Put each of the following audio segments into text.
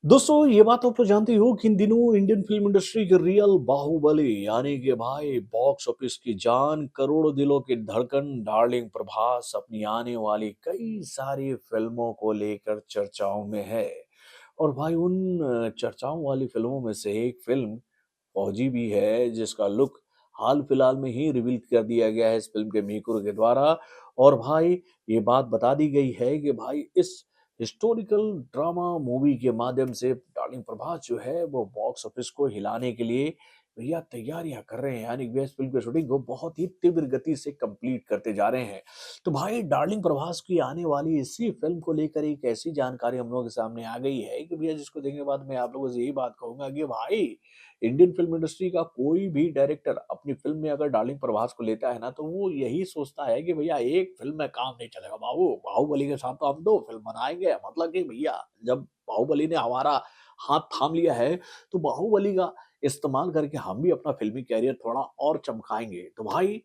दोस्तों ये बात आप तो जानते हो कि इन दिनों इंडियन फिल्म इंडस्ट्री के रियल बाहुबली यानी कि भाई बॉक्स ऑफिस की जान करोड़ों दिलों की धड़कन डार्लिंग प्रभास अपनी आने वाली कई सारी फिल्मों को लेकर चर्चाओं में है। और भाई उन चर्चाओं वाली फिल्मों में से एक फिल्म फौजी भी है जिसका लुक हाल फिलहाल में ही रिवील कर दिया गया है इस फिल्म के मेकरों के द्वारा। और भाई ये बात बता दी गई है कि भाई इस हिस्टोरिकल ड्रामा मूवी के माध्यम से डार्लिंग प्रभास जो है वो बॉक्स ऑफिस को हिलाने के लिए भैया तैयारियां कर रहे हैं, यानी कि इस फिल्म की शूटिंग को बहुत ही तीव्र गति से कंप्लीट करते जा रहे हैं। तो भाई डार्लिंग प्रभास की आने वाली इसी फिल्म को लेकर एक ऐसी जानकारी हम लोगों के सामने आ गई है कि भैया जिसको देखने के बाद मैं आप लोगों से यही बात कहूंगा कि भाई इंडियन फिल्म इंडस्ट्री का कोई भी डायरेक्टर अपनी फिल्म में अगर डार्लिंग प्रभास को लेता है ना तो वो यही सोचता है कि भैया एक फिल्म में काम नहीं चलेगा बाबू, बाहुबली के साथ तो हम दो फिल्म बनाएंगे, मतलब कि भैया जब बाहुबली ने हमारा हाथ थाम लिया है तो बाहुबली का इस्तेमाल करके हम भी अपना फिल्मी कैरियर थोड़ा और चमकाएंगे। तो भाई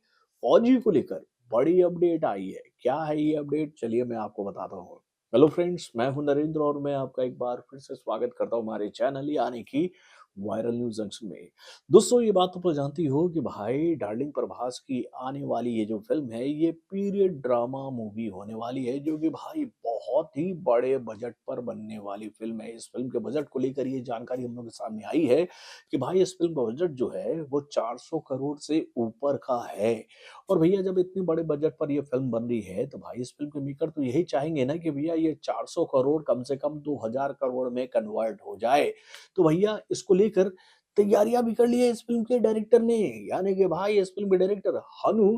फौजी को लेकर बड़ी अपडेट आई है। क्या है ये अपडेट, चलिए मैं आपको बताता हूँ। हेलो फ्रेंड्स, मैं हूं नरेंद्र और मैं आपका एक बार फिर से स्वागत करता हूं हमारे चैनल यानी कि वायरल न्यूज जंक्शन में। दोस्तों ये बात तो जानती हो कि भाई डार्लिंग प्रभास की आने वाली ये जो फिल्म है ये पीरियड ड्रामा मूवी होने वाली है, जो कि भाई बहुत ही बड़े बजट पर बनने वाली फिल्म है। इस फिल्म के बजट को लेकर ये जानकारी हम लोग के सामने आई है कि भाई इस फिल्म का बजट जो है वो 400 करोड़ से ऊपर का है। और भैया जब इतने बड़े बजट पर ये फिल्म बन रही है तो भाई इस फिल्म के मेकर तो यही चाहेंगे ना कि भैया ये 400 करोड़ कम से कम 2000 करोड़ में कन्वर्ट हो जाए। तो भैया इसको लेकर तैयारियां भी कर ली है इस फिल्म के डायरेक्टर ने, यानी कि भाई इस फिल्म के डायरेक्टर हनु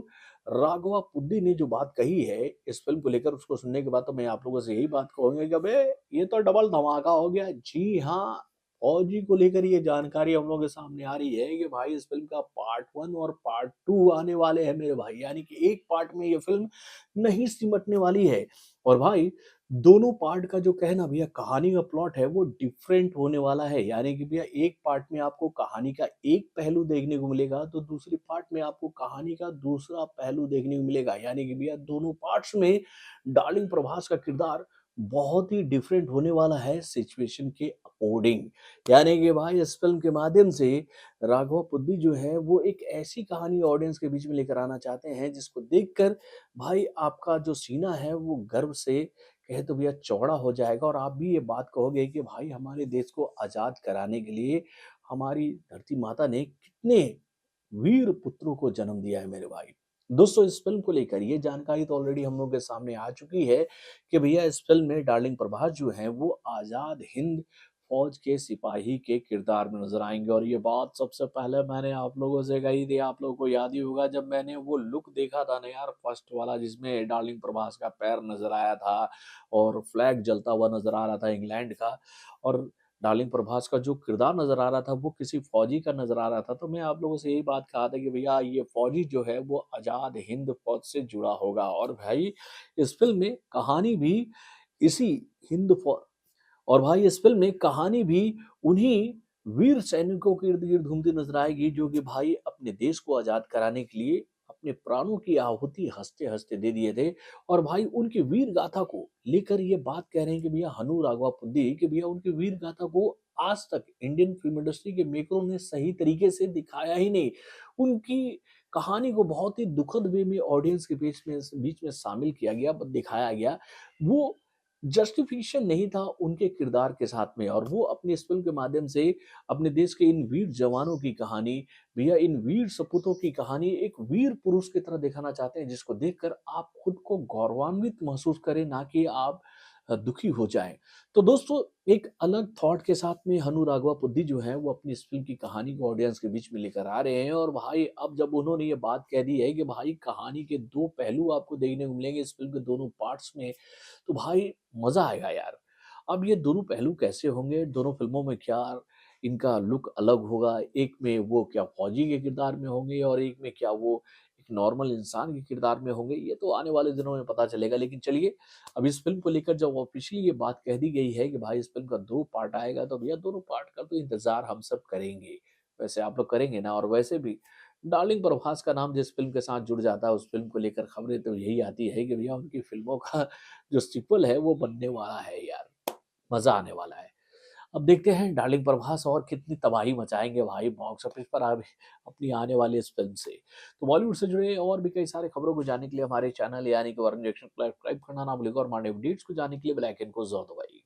राघवा पुद्दी ने जो बात कही है इस फिल्म को लेकर, उसको सुनने के बाद तो मैं आप लोगों से यही बात कहूंगा कि अबे ये तो डबल धमाका हो गया। जी हाँ, फौजी को लेकर ये जानकारी हम लोगों के सामने आ रही है कि भाई इस फिल्म का पार्ट 1 और पार्ट 2 आने वाले हैं मेरे भाई, यानी कि एक पार्ट में ये फिल्म नहीं सिमटने वाली है। और भाई दोनों पार्ट का जो कहना भैया कहानी का प्लॉट है वो डिफरेंट होने वाला है, यानी कि भैया एक पार्ट में आपको कहानी का एक पहलू देखने को मिलेगा तो दूसरे पार्ट में आपको कहानी का दूसरा पहलू देखने को मिलेगा, यानी कि भैया दोनों पार्ट्स में डार्लिंग प्रभास का किरदार बहुत ही डिफरेंट होने वाला है सिचुएशन के अकॉर्डिंग। यानी कि भाई इस फिल्म के माध्यम से राघव पुद्दी जो है वो एक ऐसी कहानी ऑडियंस के बीच में लेकर आना चाहते हैं जिसको देखकर भाई आपका जो सीना है वो गर्व से कहे तो भैया चौड़ा हो जाएगा और आप भी ये बात कहोगे कि भाई हमारे देश को आजाद कराने के लिए हमारी धरती माता ने कितने वीर पुत्रों को जन्म दिया है मेरे भाई। दोस्तों इस फिल्म को लेकर ये जानकारी तो ऑलरेडी हम लोग के सामने आ चुकी है कि भैया इस फिल्म में डार्लिंग प्रभास जो है वो आजाद हिंद फौज के सिपाही के किरदार में नजर आएंगे। और ये बात सबसे पहले मैंने आप लोगों से कही थी, आप लोगों को याद ही होगा जब मैंने वो लुक देखा था ना यार फर्स्ट वाला, जिसमें डार्लिंग प्रभास का पैर नजर आया था और फ्लैग जलता हुआ नजर आ रहा था इंग्लैंड का, और डार्लिंग प्रभास का जो किरदार नज़र आ रहा था वो किसी फौजी का नज़र आ रहा था। तो मैं आप लोगों से यही बात कहा था कि भैया ये फौजी जो है वो आज़ाद हिंद फौज से जुड़ा होगा। और भाई इस फ़िल्म में कहानी भी इसी हिंद फौ और भाई इस फ़िल्म में कहानी भी उन्हीं वीर सैनिकों के इर्द-गिर्द घूमती नज़र आएगी जो कि भाई अपने देश को आज़ाद कराने के लिए अपने प्राणों की आहुति हँसते-हँसते दे दिए थे। और भाई उनकी वीर गाथा को लेकर ये बात कह रहे हैं कि भैया हनु राघवा पुद्दी कि भैया उनकी वीर गाथा को आज तक इंडियन फ़िल्म इंडस्ट्री के मेकरों ने सही तरीके से दिखाया ही नहीं। उनकी कहानी को बहुत ही दुखद वे में ऑडियंस के बीच में शामिल किया गया, ब दिखाया गया। वो जस्टिफिकेशन नहीं था उनके किरदार के साथ में, और वो अपनी इस फ़िल्म के माध्यम से अपने देश के इन वीर जवानों की कहानी, भैया इन वीर सपूतों की कहानी एक वीर पुरुष की तरह दिखाना चाहते हैं जिसको देखकर आप खुद को गौरवान्वित महसूस करें, ना कि आप दुखी हो जाएँ। तो दोस्तों एक अलग थॉट के साथ में हनु राघवा पुद्दी जो है वो अपनी इस फ़िल्म की कहानी को ऑडियंस के बीच में लेकर आ रहे हैं। और भाई अब जब उन्होंने ये बात कह दी है कि भाई कहानी के 2 पहलू आपको देखने को मिलेंगे इस फ़िल्म के दोनों पार्ट्स में, तो भाई मज़ा आएगा यार। अब ये दोनों पहलू कैसे होंगे, दोनों फ़िल्मों में क्या इनका लुक अलग होगा, एक में वो क्या फ़ौजी के किरदार में होंगे और एक में क्या वो एक नॉर्मल इंसान के किरदार में होंगे, ये तो आने वाले दिनों में पता चलेगा। लेकिन चलिए, अब इस फ़िल्म को लेकर जब ऑफ़िशियली ये बात कह दी गई है कि भाई इस फ़िल्म का 2 पार्ट आएगा, तो भैया दोनों पार्ट का तो इंतज़ार हम सब करेंगे। वैसे आप लोग करेंगे ना? और वैसे भी डार्लिंग प्रभास का नाम जिस फ़िल्म के साथ जुड़ जाता है, उस फ़िल्म को लेकर खबरें तो यही आती है कि भैया उनकी फ़िल्मों का जो सीक्वल है वो बनने वाला है यार, मज़ा आने वाला है। अब देखते हैं डार्लिंग प्रभास और कितनी तबाही मचाएँगे भाई बॉक्स ऑफिस पर अब अपनी आने वाली इस फ़िल्म से। तो बॉलीवुड से जुड़े और भी कई सारे खबरों को जानने के लिए हमारे चैनल यानी कि वरुण जंक्शन को सब्सक्राइब करना ना भूलिएगा और हमारे अपडेट्स को जानने के लिए बेल आइकन को ज़रूर दबाइए।